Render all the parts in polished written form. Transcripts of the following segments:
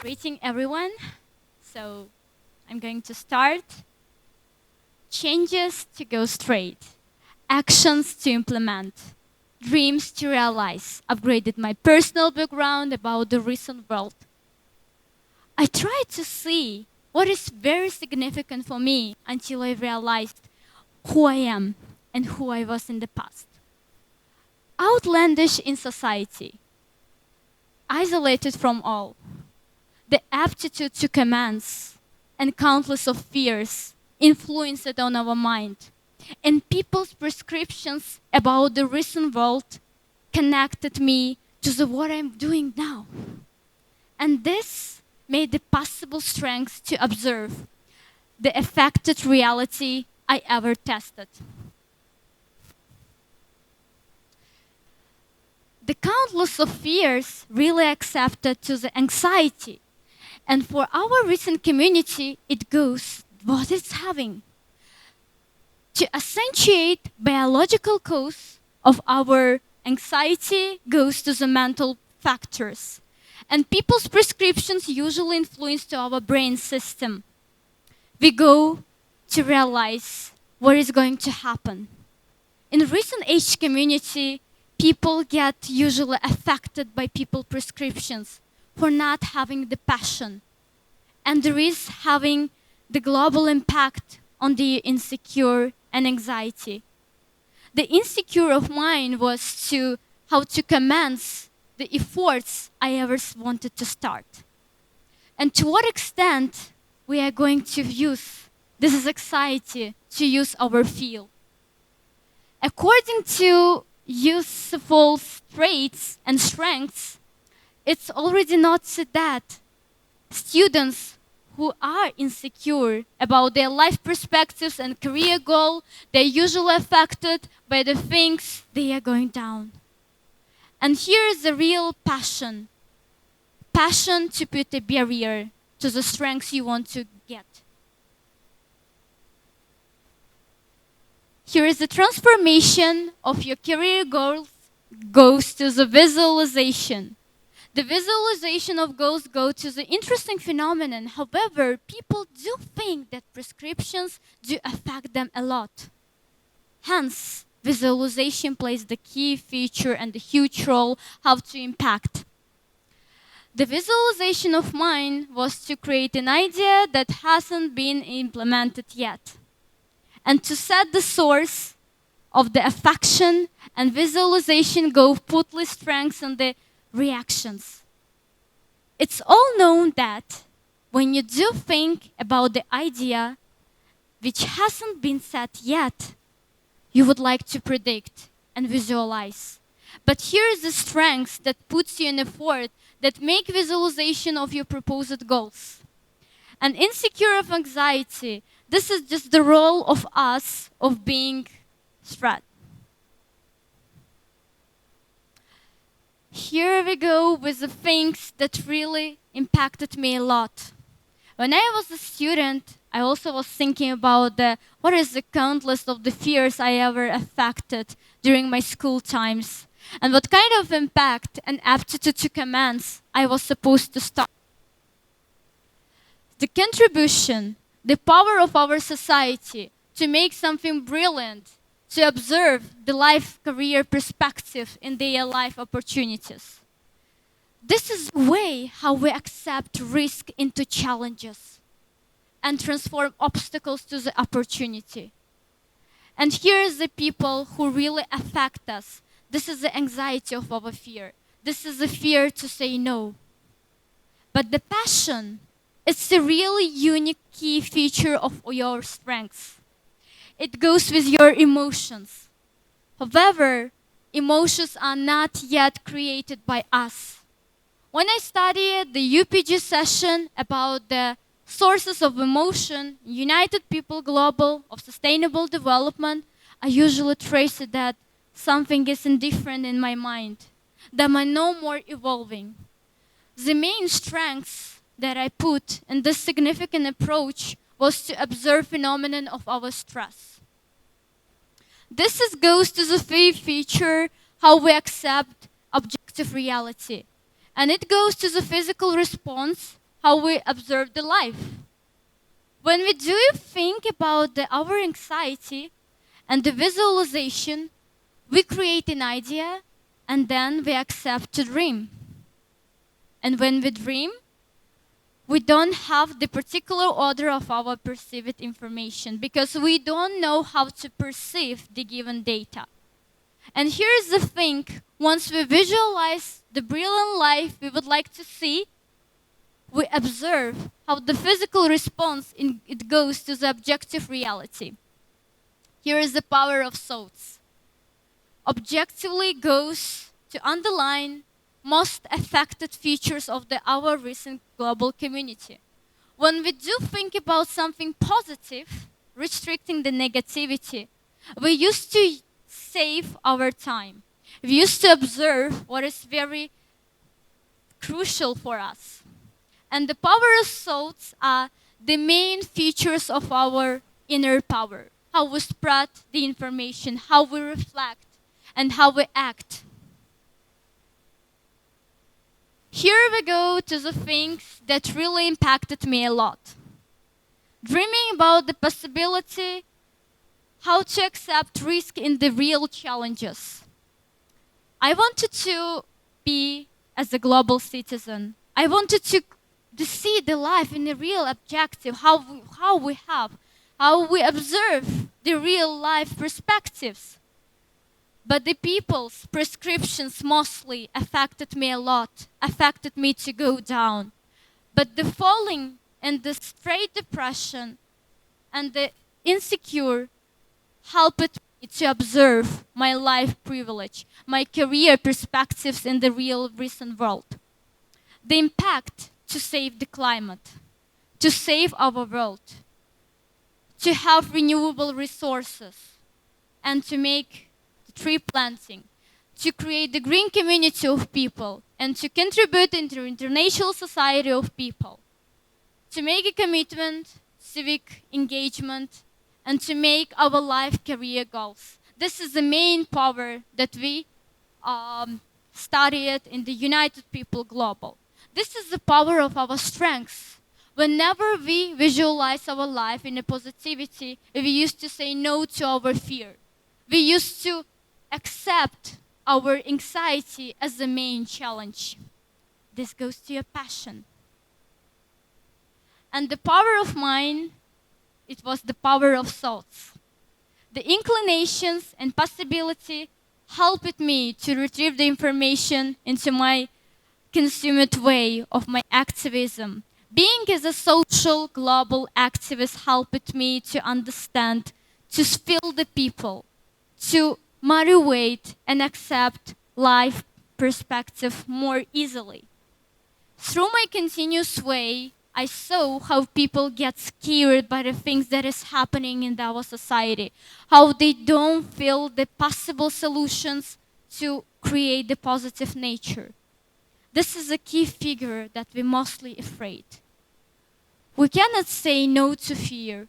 Greeting everyone. So I'm going to start. Changes to go straight. Actions to implement. Dreams to realize. Upgraded my personal background about the recent world. I tried to see what is very significant for me until I realized who I am and who I was in the past. Outlandish in society. Isolated from all. The aptitude to commence and countless of fears influenced on our mind. And people's prescriptions about the recent world connected me to what I'm doing now. And this made the possible strength to observe the affected reality I ever tested. The countless of fears really accepted to the anxiety. And for our recent community, it goes what it's having. To accentuate biological cause of our anxiety goes to the mental factors. And people's prescriptions usually influence to our brain system. We go to realize what is going to happen. In recent age community, people get usually affected by people prescriptions for not having the passion. And there is having the global impact on the insecure and anxiety. The insecure of mine was to how to commence the efforts I ever wanted to start. And to what extent we are going to use this is anxiety to use our field. According to useful traits and strengths, it's already noted that students who are insecure about their life perspectives and career goal, they're usually affected by the things they are going down. And here is the real passion. Passion to put a barrier to the strengths you want to get. Here is the transformation of your career goals goes to the visualization. The visualization of goals go to the interesting phenomenon. However, people do think that prescriptions do affect them a lot. Hence, visualization plays the key feature and the huge role how to impact. The visualization of mine was to create an idea that hasn't been implemented yet, and to set the source of the affection and visualization go putly strengthen the reactions. It's all known that when you do think about the idea which hasn't been set yet, you would like to predict and visualize. But here is the strength that puts you in effort that make visualization of your proposed goals. And insecure of anxiety, this is just the role of us of being stressed. Here we go with the things that really impacted me a lot. When I was a student, I also was thinking about what is the countless of the fears I ever affected during my school times, and what kind of impact and aptitude to commence I was supposed to start. The contribution, the power of our society to make something brilliant, to observe the life career perspective in their life opportunities. This is the way how we accept risk into challenges and transform obstacles to the opportunity. And here is the people who really affect us. This is the anxiety of our fear. This is the fear to say no. But the passion, it's the really unique key feature of your strengths. It goes with your emotions. However, emotions are not yet created by us. When I studied the UPG session about the sources of emotion, United People Global of Sustainable Development, I usually trace it that something is indifferent in my mind, that I'm no more evolving. The main strengths that I put in this significant approach was to observe phenomenon of our stress. This goes to the fifth feature, how we accept objective reality. And it goes to the physical response, how we observe the life. When we do think about our anxiety and the visualization, we create an idea and then we accept to dream. And when we dream, we don't have the particular order of our perceived information because we don't know how to perceive the given data. And here's the thing, once we visualize the brilliant life we would like to see, we observe how the physical response it goes to the objective reality. Here is the power of thoughts. Objectively goes to underline most affected features of our recent global community. When we do think about something positive, restricting the negativity, we used to save our time. We used to observe what is very crucial for us. And the power of thoughts are the main features of our inner power. How we spread the information, how we reflect, and how we act. Here we go to the things that really impacted me a lot. Dreaming about the possibility, how to accept risk in the real challenges. I wanted to be as a global citizen. I wanted to see the life in a real objective, how we observe the real life perspectives. But the people's prescriptions mostly affected me a lot, affected me to go down. But the falling and the straight depression and the insecure helped me to observe my life privilege, my career perspectives in the real recent world. The impact to save the climate, to save our world, to have renewable resources, and to make tree planting, to create the green community of people, and to contribute into international society of people, to make a commitment, civic engagement, and to make our life career goals. This is the main power that we studied in the United People Global. This is the power of our strengths. Whenever we visualize our life in a positivity, we used to say no to our fear. We used to accept our anxiety as the main challenge. This goes to your passion. And the power of mind, it was the power of thoughts. The inclinations and possibility helped me to retrieve the information into my consumed way of my activism. Being as a social global activist helped me to understand, to feel the people, to motivate and accept life perspective more easily. Through my continuous way, I saw how people get scared by the things that is happening in our society, how they don't feel the possible solutions to create the positive nature. This is a key figure that we're mostly afraid. We cannot say no to fear.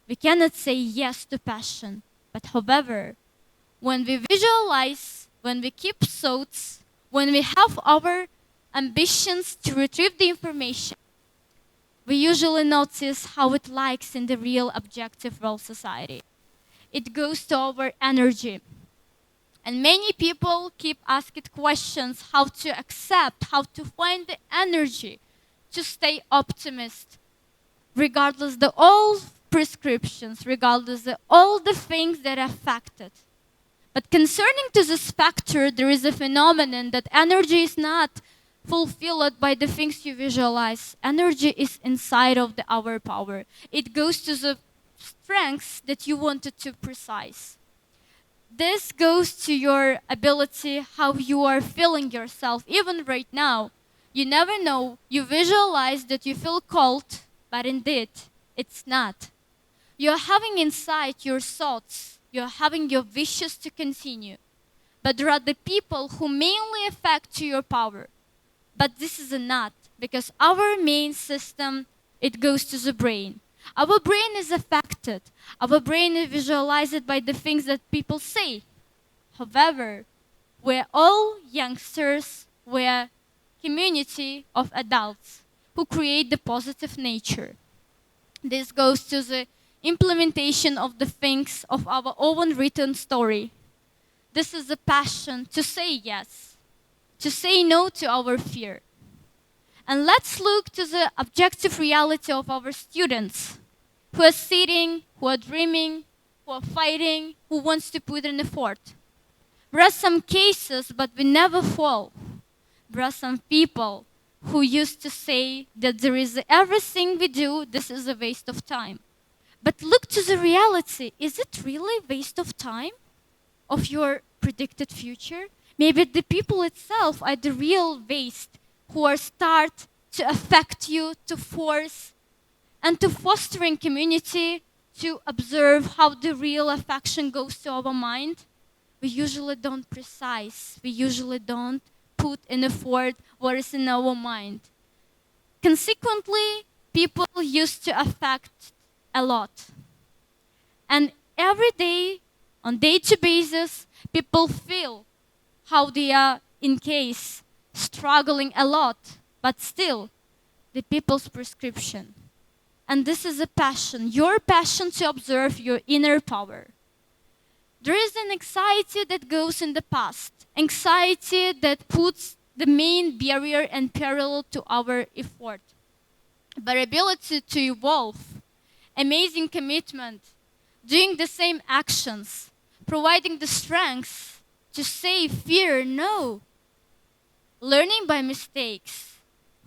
We cannot say yes to passion. But however, when we visualize, when we keep thoughts, when we have our ambitions to retrieve the information, we usually notice how it likes in the real objective world society. It goes to our energy. And many people keep asking questions how to accept, how to find the energy to stay optimist, regardless the all prescriptions, regardless the all the things that affect it. But concerning to this factor, there is a phenomenon that energy is not fulfilled by the things you visualize. Energy is inside of our power. It goes to the strengths that you wanted to precise. This goes to your ability, how you are feeling yourself, even right now. You never know. You visualize that you feel cold, but indeed, it's not. You're having inside your thoughts. You're having your wishes to continue. But there are the people who mainly affect your power. But this is a not, because our main system, it goes to the brain. Our brain is affected. Our brain is visualized by the things that people say. However, we're all youngsters, we're a community of adults. who create the positive nature. This goes to the implementation of the things of our own written story. This is the passion to say yes, to say no to our fear. And let's look to the objective reality of our students who are sitting, who are dreaming, who are fighting, who wants to put in effort. There are some cases, but we never fall. There are some people who used to say that there is everything we do, this is a waste of time. But look to the reality. Is it really a waste of time of your predicted future? Maybe the people itself are the real waste who are start to affect you, to force, and to fostering community, to observe how the real affection goes to our mind. We usually don't precise. We usually don't put in effort what is in our mind. Consequently, people used to affect a lot. And every day, on day-to-day basis, people feel how they are in case struggling a lot, but still, the people's prescription. And this is a passion, your passion to observe your inner power. There is an anxiety that goes in the past, anxiety that puts the main barrier and parallel to our effort. But ability to evolve, amazing commitment, doing the same actions, providing the strength to say fear no, learning by mistakes,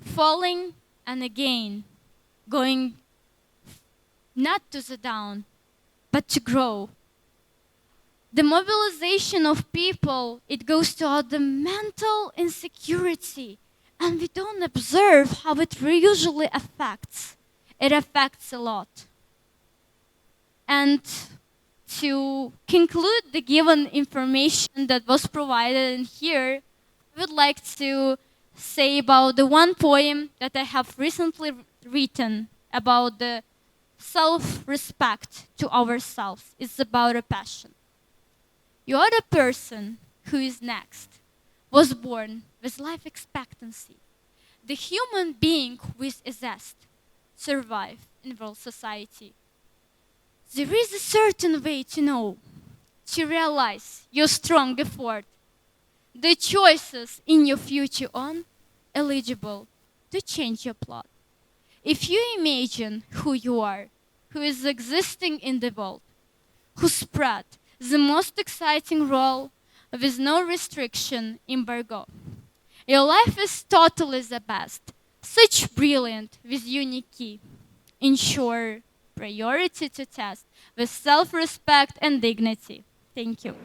falling and again, going not to the down, but to grow. The mobilization of people, it goes to the mental insecurity, and we don't observe how it usually affects. It affects a lot. And to conclude the given information that was provided in here, I would like to say about the one poem that I have recently written about the self-respect to ourselves. It's about a passion. You are the person who is next, was born with life expectancy. The human being who is assessed, survive in world society. There is a certain way to know, to realize your strong effort, the choices in your future on, eligible to change your plot. If you imagine who you are, who is existing in the world, who spread the most exciting role with no restriction, embargo. Your life is totally the best, such brilliant with unique key. Ensure priority to test with self-respect and dignity. Thank you.